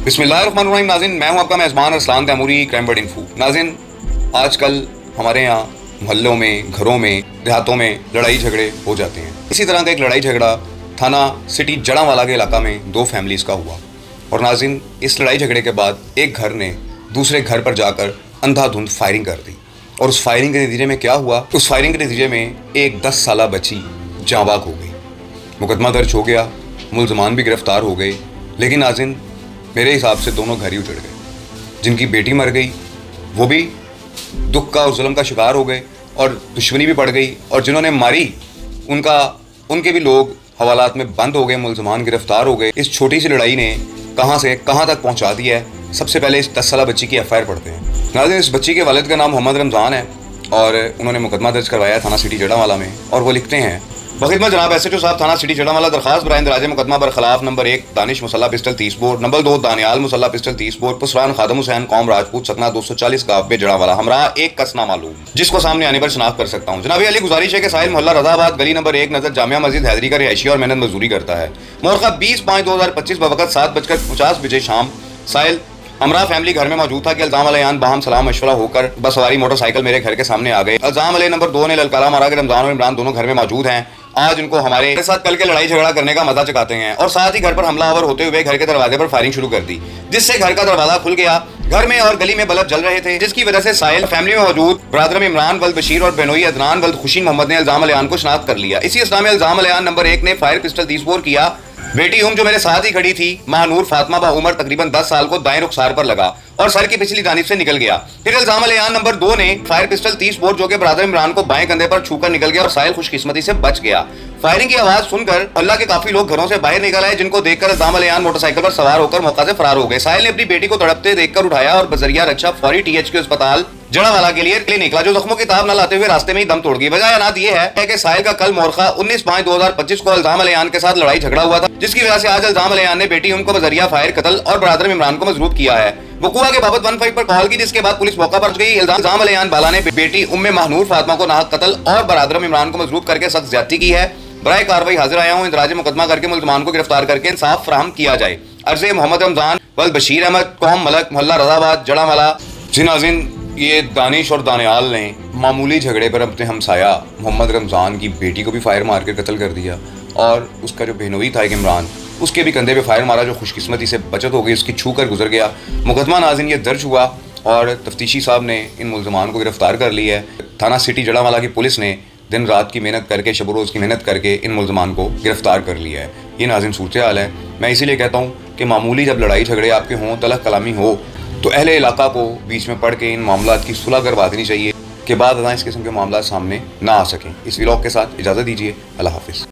बिस्मिल्लाहिर्रहमानिर्रहीम। नाज़रीन, मैं हूं आपका मेज़बान Arsalan Taimuri, crime bird info. नाज़रीन, आजकल हमारे यहाँ मोहल्लों में, घरों में, देहातों में लड़ाई झगड़े हो जाते हैं। इसी तरह का एक लड़ाई झगड़ा थाना सिटी जड़ांवाला के इलाका में दो फैमिलीज़ का हुआ। और नाज़रीन, इस लड़ाई झगड़े के बाद एक घर ने दूसरे घर पर जाकर अंधाधुंध फायरिंग कर दी। और उस फायरिंग के नतीजे में क्या हुआ? उस फायरिंग के नतीजे में एक 10 साला बच्ची जाँ बाग हो गई। मुकदमा दर्ज हो गया, मुलजमान भी गिरफ्तार हो गए। लेकिन नाज़रीन, मेरे हिसाब से दोनों घर ही उजड़ गए। जिनकी बेटी मर गई वो भी दुख का और जुल्म का शिकार हो गए और दुश्मनी भी पड़ गई, और जिन्होंने मारी उनके भी लोग हवालात में बंद हो गए, मुलजमान गिरफ्तार हो गए। इस छोटी सी लड़ाई ने कहाँ से कहाँ तक पहुँचा दिया है। सबसे पहले इस 10 साला बच्ची की FIR पढ़ते हैं। नाज़रीन, इस बच्ची के वालिद का नाम मोहम्मद रमज़ान है और उन्होंने मुकदमा दर्ज करवाया थाना सिटी जड़ांवाला में। और वो लिखते हैं, बखिदमत जनाब SHO साहब थाना सिटी जड़ांवाला दरखास्त बराए इंदराज मुकदमा बरखिलाफ number 1 Danish Musalla pistol 30 bore, number 2 Daniyal Musalla pistol 30 bore, पुसरान खादम हुसैन कौम राजपूत सकना 240 गाँव जड़ांवाला हमरा एक कसना मालूम, जिसको सामने आने पर शनाख्त कर सकता हूँ। जनाब अली गुजारिश है कि साहिल मोहल्ला रजाबाद गली नंबर 1 नजर जामिया मस्जिद हैदरी का रिहायशी और मेहनत मजदूरी करता है। मोरखा 20/5/2025 बवक़्त 7:50 बजे शाम साहिल हमरा फैमिली घर में मौजूद था कि अल्जाम अलयान बाहम सलाम मशवरा होकर बसवारी मोटरसाइकिल मेरे घर के सामने आ गए। अल्जाम अलय नंबर 2 ने ललकारा मारा कि रमजान और इमरान दोनों घर में मौजूद हैं, आज उनको हमारे साथ कल के लड़ाई झगड़ा करने का मजा चकाते हैं। और साथ ही घर पर हमलावर होते हुए घर के दरवाजे पर फायरिंग शुरू कर दी, जिससे घर का दरवाजा खुल गया। घर में और गली में बल्ब जल रहे थे, जिसकी वजह से साहिल फैमिली में मौजूद ब्रादर इमरान वल्द बशीर और बहनोई अदनान वल्द खुशी मोहम्मद ने अल्जाम अलयान को शनाख्त कर लिया। इसी इस्लाम में अल्जाम अलयान नंबर 1 ने फायर पिस्टल 30 बोर किया। बेटी जो मेरे साथ ही खड़ी थी महानूर फातिमा उम्र तकरीबन 10 साल को दाएं रुखसार पर लगा और सर की पिछली जानिब से निकल गया। फिर इल्जाम अलयान नंबर 2 ने फायर पिस्टल 30 बोर जो कि ब्रादर इमरान को बाएं कंधे पर छूकर निकल गया और साहिल खुशकिस्मती से बच गया। फायरिंग की आवाज सुनकर अल्लाह के काफी लोग घरों से बाहर निकल आए, जिनको देखकर इल्जाम अलयान मोटरसाइकिल पर सवार होकर मौका से फरार हो गए। साहिल ने अपनी बेटी को तड़पते देखकर उठाया और बजरिया रक्षा फौरी THQ अस्पताल जड़ांवाला के लिए निकला, जो जख्मों की ताब न लाते हुए रास्ते में ही दम तोड़ गई। वजह अनाद ये है कि साहिल का कल मोरखा 19/5/2025 को इल्जाम अलयान के साथ लड़ाई झगड़ा हुआ था, जिसकी वजह से आज इल्जाम अलयान ने बेटी को बजरिया फायर कत्ल और ब्रादर इमरान को मजरूब किया है। वकुआ के बाबत 15 पर कॉल की, जिसके बाद पुलिस मौका पर पहुंच गई। इल्जाम अलयान बाला ने बेटी महानूर फातिमा को नाहक कत्ल और ब्रादर इमरान को मजरूब करके सख्त ज्यादती की है। बराए कार्रवाई हाजिर आया हूँ, इंदराज मुकदमा करके मुलजमान को गिरफ्तार करके इंसाफ फराहम किया जाए। अर्ज़े मोहम्मद रमजान वल्द बशीर अहमद कौम मलक मोहल्ला रजाबाद जड़ांवाला। जी नाज़रीन, ये दानिश और दानियाल ने मामूली झगड़े पर अपने हमसाया मोहम्मद रमज़ान की बेटी को भी फायर मार के कत्ल कर दिया, और उसका जो बहनोई था एक इमरान, उसके भी कंधे पे फायर मारा, जो खुशकिस्मती से बचत हो गई, उसकी छू कर गुजर गया। मुकदमा नाज़रीन ये दर्ज हुआ और तफ्तीशी साहब ने इन मुलजमान को गिरफ्तार कर लिया है। थाना सिटी जड़ांवाला की पुलिस ने दिन रात की मेहनत करके, शब रोज़ की मेहनत करके इन मुलजमान को गिरफ्तार कर लिया है। ये नाज़रीन सूरत हाल है। मैं इसीलिए कहता हूँ कि मामूली जब लड़ाई झगड़े आपके हों, तलख कलामी हो, तो अहले इलाका को बीच में पढ़ के इन मामलात की सुलह करवा देनी चाहिए कि बाद इस किस्म के मामला सामने ना आ सकें। इस व्लॉग के साथ इजाज़त दीजिए। अल्लाह हाफिज़।